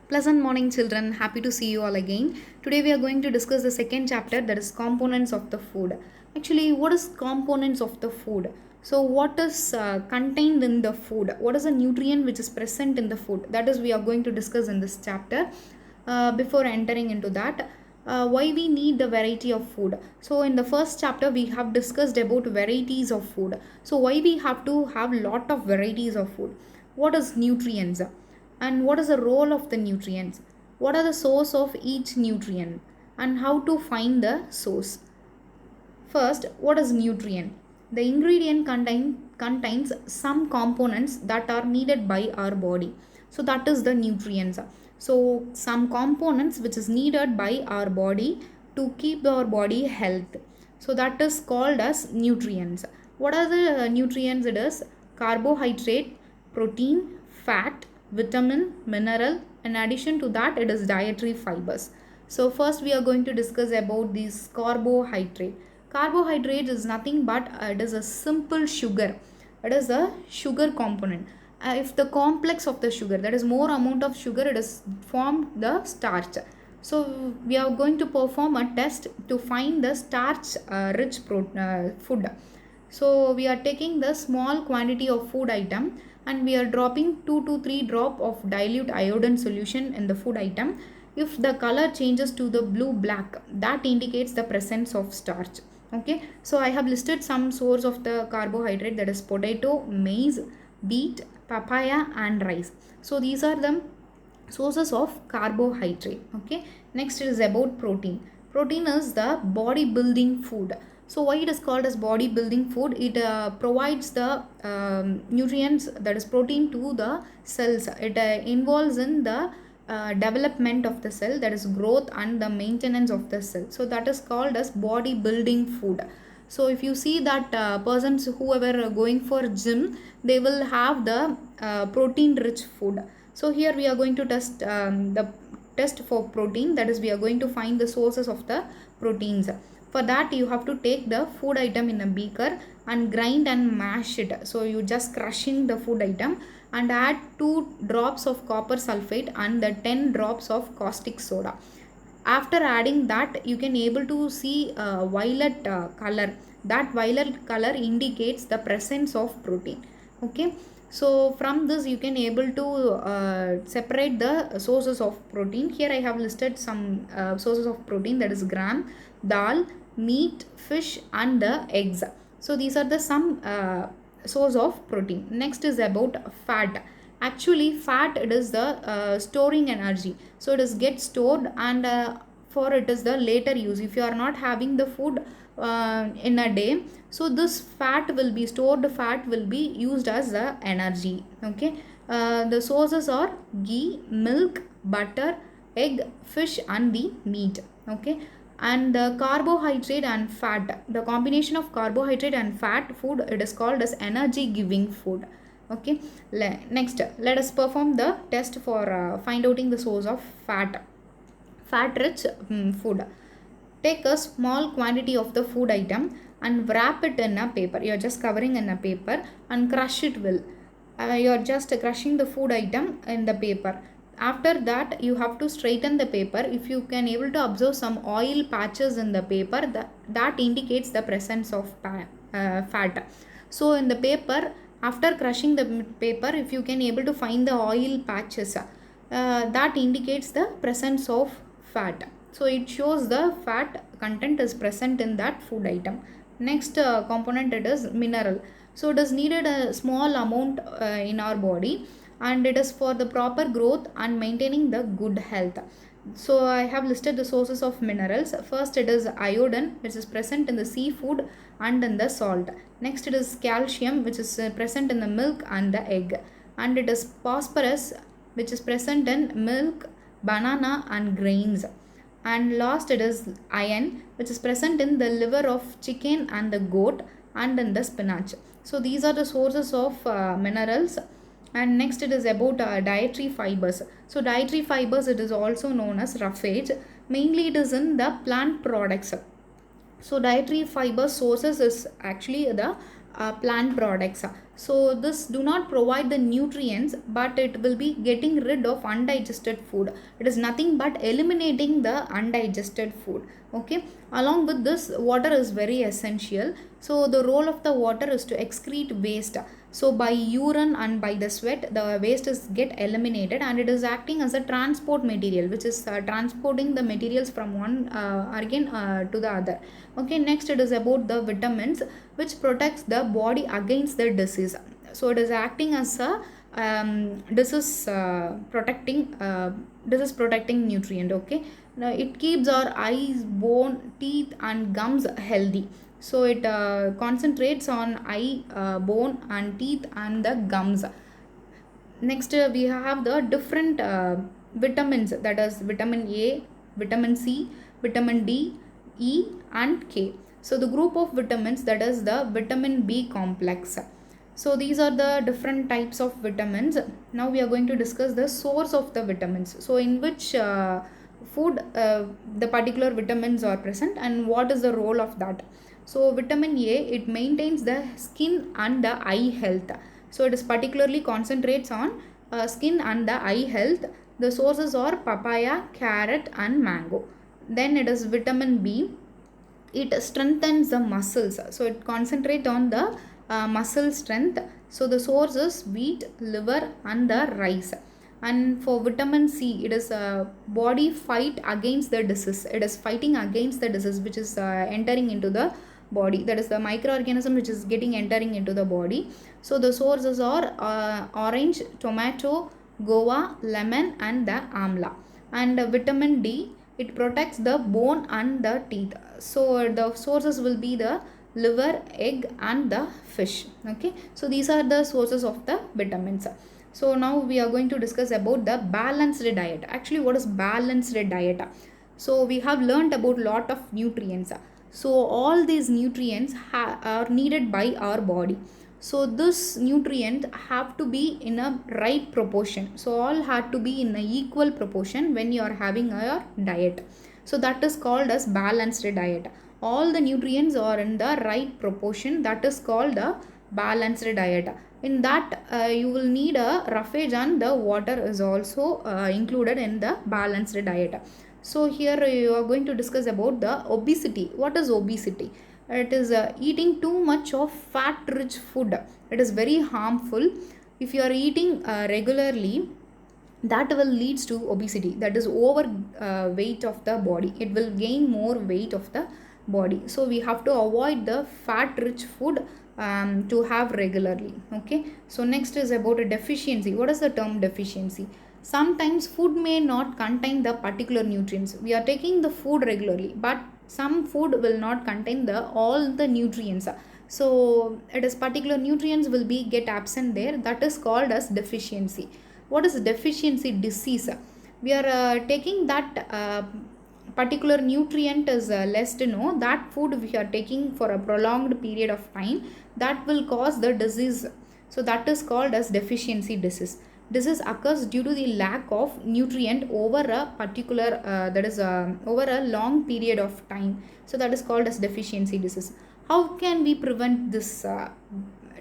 Pleasant morning, children. Happy to see you all again. Today we are going to discuss the second chapter, that is components of the food. Actually, what is components of the food? So, what is contained in the food? What is the nutrient which is present in the food? That is, we are going to discuss in this chapter. Before entering into that, why we need the variety of food. So, in the first chapter, we have discussed about varieties of food. So, why we have to have lot of varieties of food? What is nutrients? And what is the role of the nutrients, what are the source of each nutrient, and how to find the source. First, what is nutrient? The ingredient contains some components that are needed by our body, so that is the nutrients. So some components which is needed by our body to keep our body health, so that is called as nutrients. What are the nutrients? It is carbohydrate, protein, fat, vitamin, mineral. In addition to that, it is dietary fibers. So first we are going to discuss about these carbohydrate. Carbohydrate is nothing but it is a simple sugar. It is a sugar component. If the complex of the sugar, that is more amount of sugar, it is formed the starch. So we are going to perform a test to find the starch rich food. So we are taking the small quantity of food item and we are dropping 2 to 3 drop of dilute iodine solution in the food item. If the color changes to the blue black, that indicates the presence of starch. Okay, so I have listed some source of the carbohydrate, that is potato, maize, beet, papaya and rice. So these are the sources of carbohydrate. Okay, next is about protein. Protein is the body building food. So why it is called as body building food? It provides the nutrients, that is protein, to the cells. It involves in the development of the cell, that is growth and the maintenance of the cell. So that is called as body building food. So if you see that persons whoever are going for gym, they will have the protein rich food. So here we are going to test the test for protein, that is we are going to find the sources of the proteins. For that you have to take the food item in a beaker and grind and mash it. So you just crushing the food item and add 2 drops of copper sulfate and the 10 drops of caustic soda. After adding that, you can able to see violet color. That violet color indicates the presence of protein. Okay, so from this you can able to separate the sources of protein. Here I have listed some sources of protein, that is gram, dal, meat, fish and the eggs. So these are the some source of protein. Next is about fat. Actually fat, it is the storing energy, so it is get stored and for it is the later use. If you are not having the food in a day, so this fat will be stored, fat will be used as the energy. Okay, the sources are ghee, milk, butter, egg, fish and the meat. Okay, and the carbohydrate and fat, the combination of carbohydrate and fat food, it is called as energy giving food. Okay, next let us perform the test for find outing the source of fat rich food. Take a small quantity of the food item and wrap it in a paper. You are just covering in a paper and crush it well. You are just crushing the food item in the paper. After that you have to straighten the paper. If you can able to observe some oil patches in the paper, that indicates the presence of fat. So in the paper, after crushing the paper, if you can able to find the oil patches, that indicates the presence of fat. So it shows the fat content is present in that food item. Next component, it is mineral. So it is needed a small amount in our body and it is for the proper growth and maintaining the good health. So I have listed the sources of minerals. First it is iodine, which is present in the seafood and in the salt. Next it is calcium, which is present in the milk and the egg. And it is phosphorus, which is present in milk, banana and grains. And last it is iron, which is present in the liver of chicken and the goat and in the spinach. So these are the sources of minerals. And next it is about dietary fibers. So dietary fibers, it is also known as roughage. Mainly it is in the plant products. So dietary fiber sources is actually the plant products. So this do not provide the nutrients, but it will be getting rid of undigested food. It is nothing but eliminating the undigested food. Okay, along with this, water is very essential. So the role of the water is to excrete waste. So by urine and by the sweat, the waste is get eliminated, and it is acting as a transport material, which is transporting the materials from one organ to the other. Okay, next it is about the vitamins, which protects the body against the disease. So it is acting as a disease protecting nutrient. Okay, now it keeps our eyes, bone, teeth and gums healthy. So it concentrates on eye, bone and teeth and the gums. Next, we have the different vitamins, that is vitamin A, vitamin C, vitamin D, E, and K. So, the group of vitamins, that is the vitamin B complex. So, these are the different types of vitamins. Now, we are going to discuss the source of the vitamins. So, in which food the particular vitamins are present and what is the role of that. So, vitamin A, it maintains the skin and the eye health. So it is particularly concentrates on skin and the eye health. The sources are papaya, carrot and mango. Then it is vitamin B. It strengthens the muscles. So it concentrates on the muscle strength. So the source is wheat, liver and the rice. And for vitamin C, it is a body fight against the disease. It is fighting against the disease which is entering into the body. That is the microorganism which is getting entering into the body. So the sources are orange, tomato, guava, lemon and the amla. And vitamin D, it protects the bone and the teeth. So the sources will be the liver, egg and the fish. Okay, so these are the sources of the vitamins. So now we are going to discuss about the balanced diet. Actually, what is balanced diet? So we have learnt about lot of nutrients. So all these nutrients are needed by our body. So this nutrient have to be in a right proportion. So all had to be in a equal proportion when you are having a diet. So that is called as balanced diet. All the nutrients are in the right proportion. That is called a balanced diet. In that you will need a roughage and the water is also included in the balanced diet. So here you are going to discuss about the obesity. What is obesity? It is eating too much of fat rich food. It is very harmful. If you are eating regularly, that will leads to obesity, that is over weight of the body. It will gain more weight of the body. So we have to avoid the fat rich food to have regularly. Okay, so next is about a deficiency. What is the term deficiency? Sometimes food may not contain the particular nutrients. We are taking the food regularly, but some food will not contain the all the nutrients. So it is particular nutrients will be get absent there. That is called as deficiency. What is deficiency disease? We are taking that particular nutrient is less to know. That food we are taking for a prolonged period of time, that will cause the disease. So that is called as deficiency disease. Disease occurs due to the lack of nutrient over a particular over a long period of time. So that is called as deficiency disease. How can we prevent this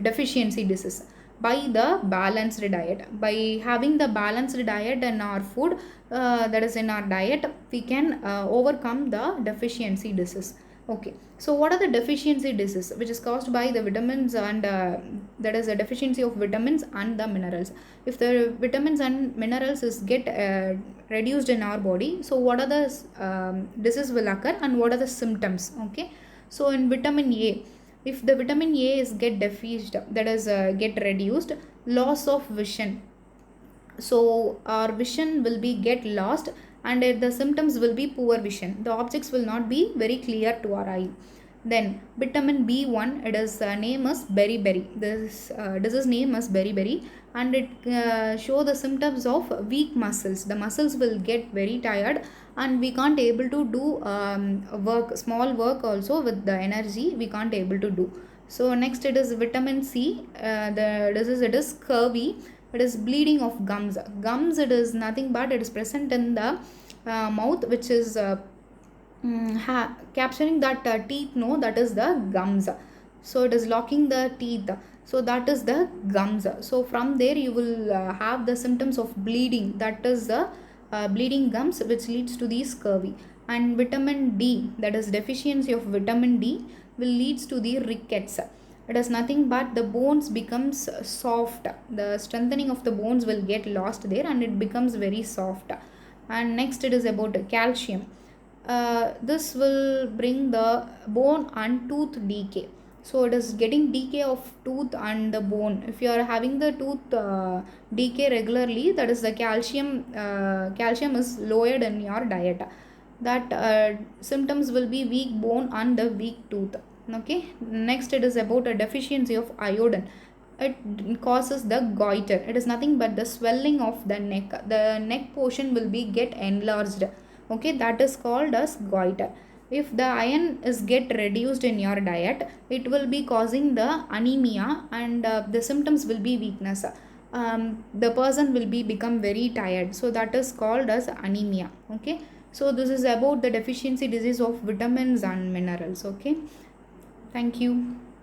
deficiency disease? By the balanced diet. By having the balanced diet in our food, that is in our diet, we can overcome the deficiency disease. Okay, so what are the deficiency disease which is caused by the vitamins and that is a deficiency of vitamins and the minerals? If the vitamins and minerals is get reduced in our body, so what are the disease will occur and what are the symptoms? Okay, so in vitamin A, if the vitamin A is get deficient, that is get reduced, loss of vision. So our vision will be get lost and the symptoms will be poor vision. The objects will not be very clear to our eye. Then vitamin B1, it is name is beriberi. This disease name is beriberi, and it show the symptoms of weak muscles. The muscles will get very tired and we can't able to do work, small work also with the energy we can't able to do. So next it is vitamin C. The disease, it is scurvy. It is bleeding of gums. Gums, it is nothing but it is present in the mouth, which is capturing that teeth, no, that is the gums. So it is locking the teeth. So that is the gums. So from there you will have the symptoms of bleeding, that is the bleeding gums, which leads to the scurvy. And vitamin D, that is deficiency of vitamin D, will leads to the rickets. It is nothing but the bones becomes soft, the strengthening of the bones will get lost there and it becomes very soft. And next it is about calcium. This will bring the bone and tooth decay. So it is getting decay of tooth and the bone. If you are having the tooth decay regularly, that is the calcium is lowered in your diet. That symptoms will be weak bone and the weak tooth. Okay, next it is about a deficiency of iodine. It causes the goiter. It is nothing but the swelling of the neck. The neck portion will be get enlarged. Okay, that is called as goiter. If the iron is get reduced in your diet, it will be causing the anemia, and the symptoms will be weakness. The person will be become very tired, so that is called as anemia. Okay, so this is about the deficiency disease of vitamins and minerals. Okay, thank you.